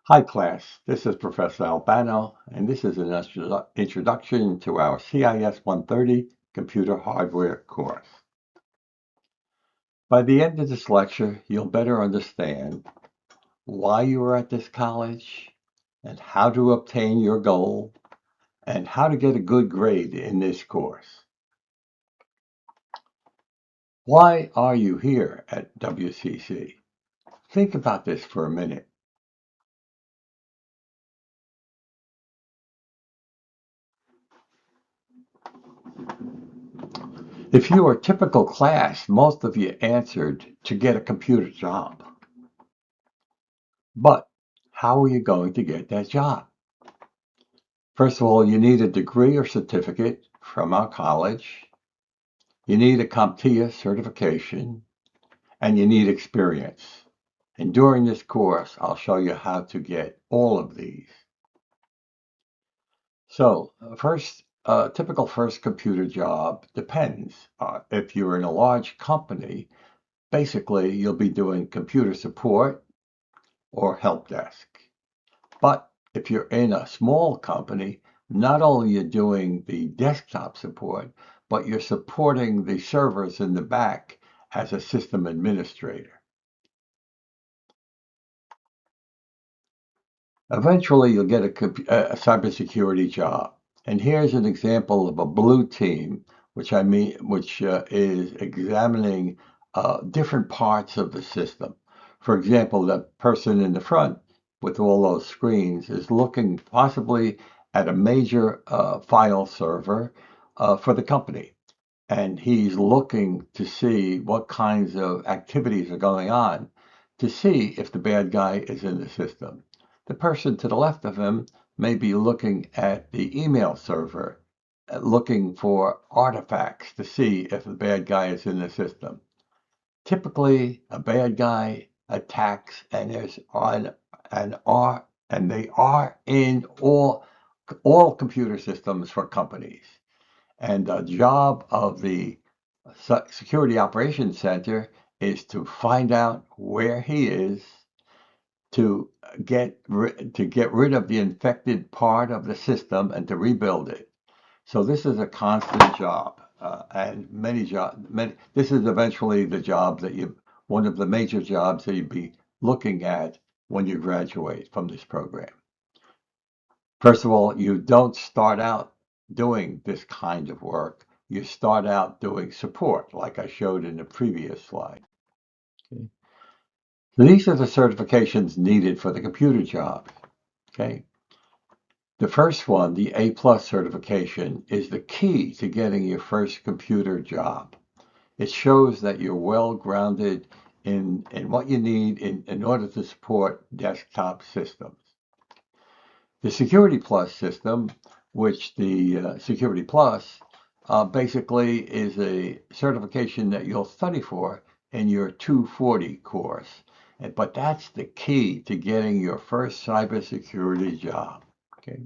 Hi class, this is Professor Albano, and this is an introduction to our CIS 130 computer hardware course. By the end of this lecture, you'll better understand why you are at this college, and how to obtain your goal, and how to get a good grade in this course. Why are you here at WCC? Think about this for a minute. If you are a typical class, most of you answered to get a computer job. But how are you going to get that job? First of all, you need a degree or certificate from our college. You need a CompTIA certification, and you need experience. And during this course, I'll show you how to get all of these. So, typical first computer job depends. If you're in a large company, basically you'll be doing computer support or help desk. But if you're in a small company, not only you're doing the desktop support, but you're supporting the servers in the back as a system administrator. Eventually, you'll get a cybersecurity job. And here's an example of a blue team, which is examining different parts of the system. For example, the person in the front with all those screens is looking possibly at a major file server for the company. And he's looking to see what kinds of activities are going on to see if the bad guy is in the system. The person to the left of him may be looking at the email server, looking for artifacts to see if the bad guy is in the system. Typically, a bad guy attacks and is on and they are in all computer systems for companies. And the job of the Security Operations Center is to find out where he is, to to get rid of the infected part of the system and to rebuild it. So this is a constant job, and this is eventually the job that one of the major jobs that you'd be looking at when you graduate from this program. First of all, you don't start out doing this kind of work. You start out doing support, like I showed in the previous slide. Okay. So these are the certifications needed for the computer job. Okay. The first one, the A+ certification, is the key to getting your first computer job. It shows that you're well grounded in what you need in order to support desktop systems. The Security Plus system, which the Security Plus basically is a certification that you'll study for in your 240 course. But that's the key to getting your first cybersecurity job. Okay.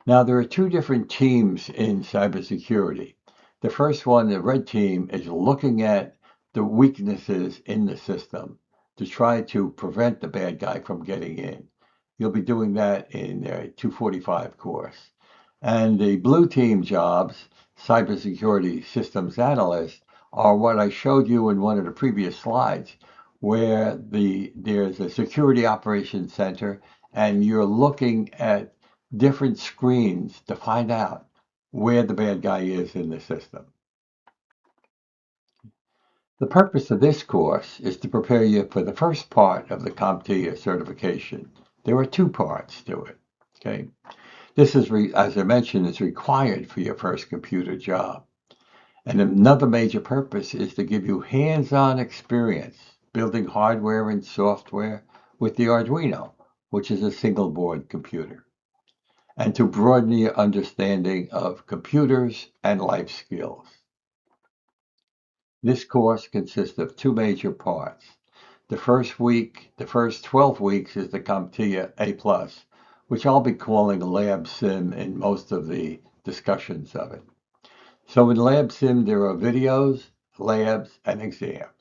Now, there are two different teams in cybersecurity. The first one, the red team, is looking at the weaknesses in the system to try to prevent the bad guy from getting in. You'll be doing that in their 245 course. And the blue team jobs, cybersecurity systems analyst, are what I showed you in one of the previous slides, where there's a security operations center and you're looking at different screens to find out where the bad guy is in the system. The purpose of this course is to prepare you for the first part of the CompTIA certification. There are two parts to it. Okay, this is, as I mentioned, is required for your first computer job. And another major purpose is to give you hands-on experience building hardware and software with the Arduino, which is a single board computer, and to broaden your understanding of computers and life skills. This course consists of two major parts. The first 12 weeks is the CompTIA A+, which I'll be calling LabSim in most of the discussions of it. So in LabSim, there are videos, labs, and exams.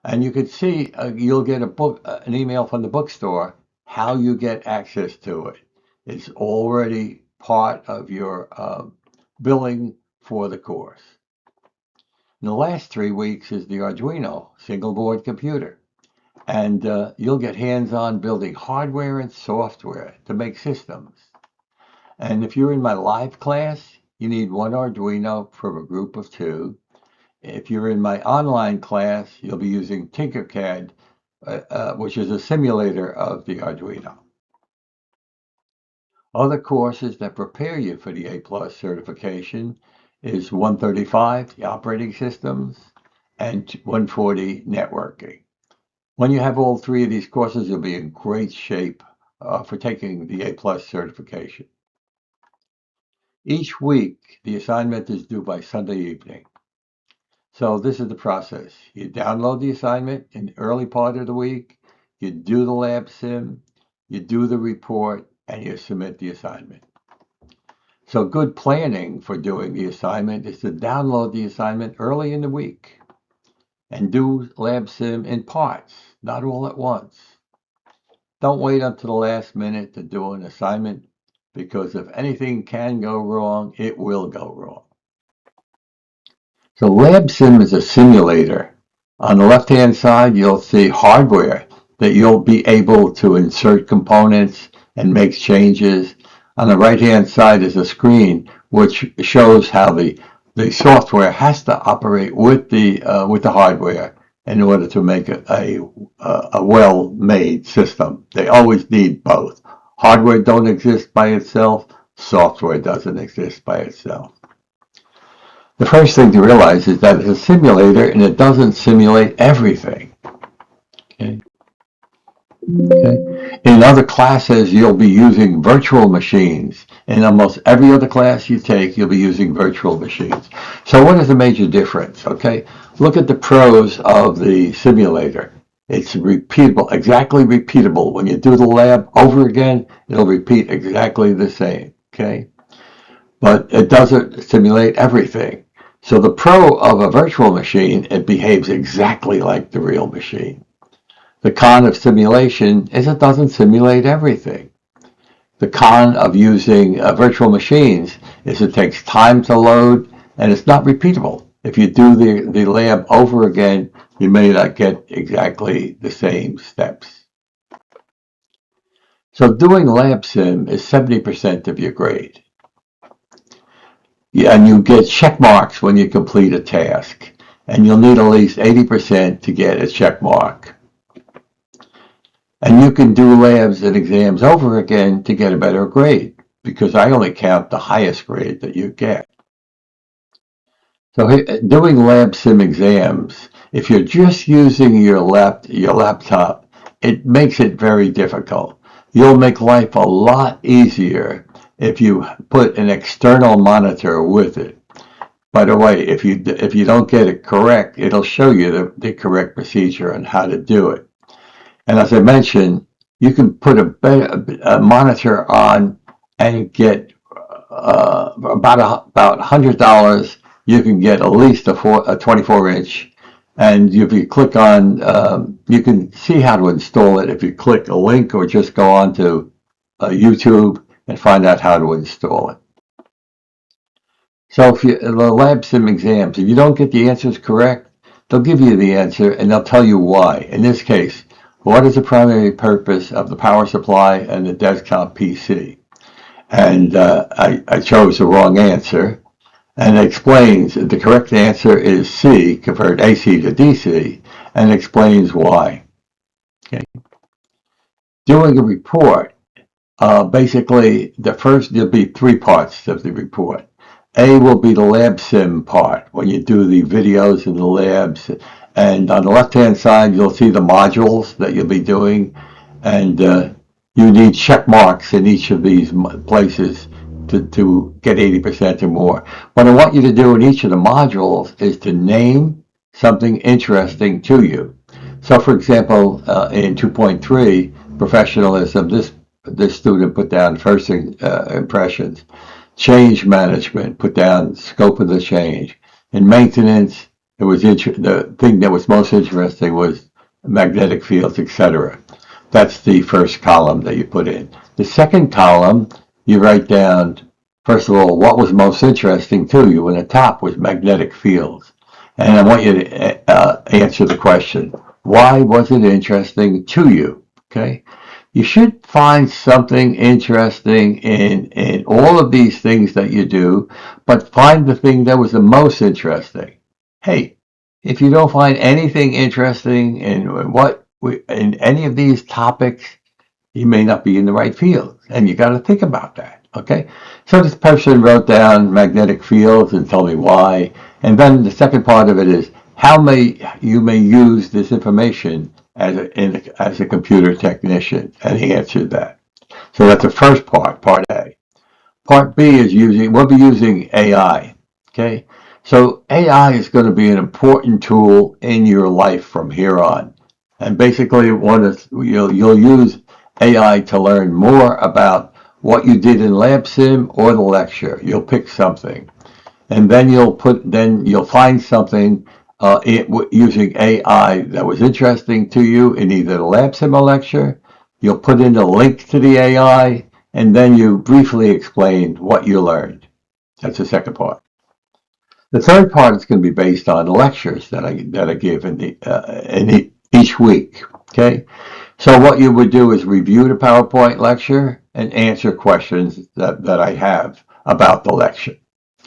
And you could see you'll get an email from the bookstore how you get access to it. It's already part of your billing for the course. And the last 3 weeks is the Arduino single board computer. And you'll get hands-on building hardware and software to make systems. And if you're in my live class, you need one Arduino for a group of 2. If you're in my online class, you'll be using Tinkercad, which is a simulator of the Arduino. Other courses that prepare you for the A+ certification is 135, the operating systems, and 140, networking. When you have all 3 of these courses, you'll be in great shape for taking the A+ certification. Each week, the assignment is due by Sunday evening. So this is the process. You download the assignment in the early part of the week, you do the lab sim, you do the report, and you submit the assignment. So good planning for doing the assignment is to download the assignment early in the week and do lab sim in parts, not all at once. Don't wait until the last minute to do an assignment, because if anything can go wrong, it will go wrong. So LabSim is a simulator. On the left-hand side, you'll see hardware that you'll be able to insert components and make changes. On the right-hand side is a screen which shows how the software has to operate with the hardware in order to make a well-made system. They always need both. Hardware don't exist by itself. Software doesn't exist by itself. The first thing to realize is that it's a simulator and it doesn't simulate everything. Okay. In other classes, you'll be using virtual machines. In almost every other class you take, you'll be using virtual machines. So what is the major difference? Okay, look at the pros of the simulator. It's repeatable, exactly repeatable. When you do the lab over again, it'll repeat exactly the same. Okay, but it doesn't simulate everything. So the pro of a virtual machine, it behaves exactly like the real machine. The con of simulation is it doesn't simulate everything. The con of using virtual machines is it takes time to load and it's not repeatable. If you do the lab over again, you may not get exactly the same steps. So doing lab sim is 70% of your grade. Yeah, and you get check marks when you complete a task, and you'll need at least 80% to get a check mark. And you can do labs and exams over again to get a better grade, because I only count the highest grade that you get. So doing lab sim exams, if you're just using your laptop, it makes it very difficult. You'll make life a lot easier if you put an external monitor with it. By the way, if you don't get it correct, it'll show you the correct procedure on how to do it. And as I mentioned, you can put a monitor on and get about $100. You can get at least a 24-inch. And if you click on, you can see how to install it if you click a link or just go on to YouTube and find out how to install it. So if the lab sim exams, if you don't get the answers correct, they'll give you the answer and they'll tell you why. In this case, what is the primary purpose of the power supply and the desktop PC? And I chose the wrong answer. And it explains the correct answer is C, convert AC to DC, and explains why. Okay. Doing a report, basically there'll be 3 parts of the report. A will be the lab sim part, when you do the videos in the labs. And on the left-hand side, you'll see the modules that you'll be doing. And you need check marks in each of these places to get 80% or more. What I want you to do in each of the modules is to name something interesting to you. So for example, in 2.3, professionalism, this student put down first impressions. Change management, put down scope of the change. In maintenance, The thing that was most interesting was magnetic fields, etc. That's the first column that you put in. The second column, you write down, first of all, what was most interesting to you, and the top was magnetic fields. And I want you to answer the question, why was it interesting to you? Okay. You should find something interesting in all of these things that you do, but find the thing that was the most interesting. Hey, if you don't find anything interesting in any of these topics, you may not be in the right field, and you got to think about that. Okay, so this person wrote down magnetic fields and told me why, and then the second part of it is how you may use this information as a computer technician, and he answered that. So that's the first part, part A. Part B is we'll be using AI. Okay, so AI is going to be an important tool in your life from here on, and basically you'll use AI to learn more about what you did in LabSim or the lecture. You'll pick something, and then you'll find something using AI that was interesting to you in either the LabSim or lecture. You'll put in a link to the AI, and then you briefly explain what you learned. That's the second part. The third part is going to be based on lectures that I give each week. Okay, so what you would do is review the PowerPoint lecture and answer questions that I have about the lecture.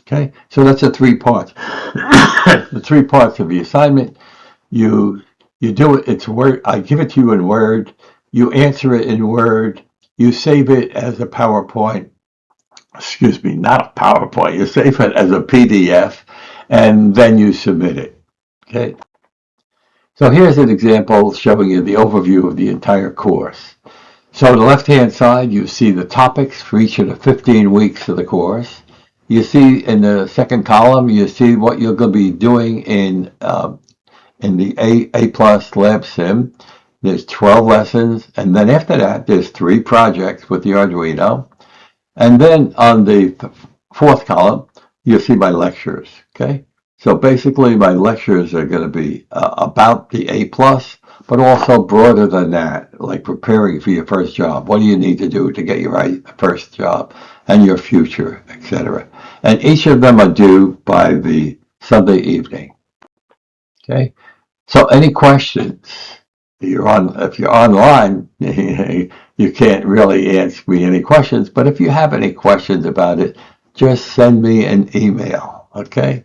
Okay, so that's the three parts. The three parts of the assignment. You do it. It's Word. I give it to you in Word. You answer it in Word. You save it as a PowerPoint. Excuse me, not a PowerPoint. You save it as a PDF, and then you submit it. Okay. So here's an example showing you the overview of the entire course. So on the left-hand side, you see the topics for each of the 15 weeks of the course. You see in the second column, you see what you're going to be doing in the A Plus Lab Sim. There's 12 lessons, and then after that, there's 3 projects with the Arduino. And then on the fourth column, you'll see my lectures. Okay, so basically, my lectures are going to be about the A Plus, but also broader than that, like preparing for your first job. What do you need to do to get your first job and your future, etc. And each of them are due by the Sunday evening. Okay, so any questions? If you're online, you can't really ask me any questions. But if you have any questions about it, just send me an email. Okay.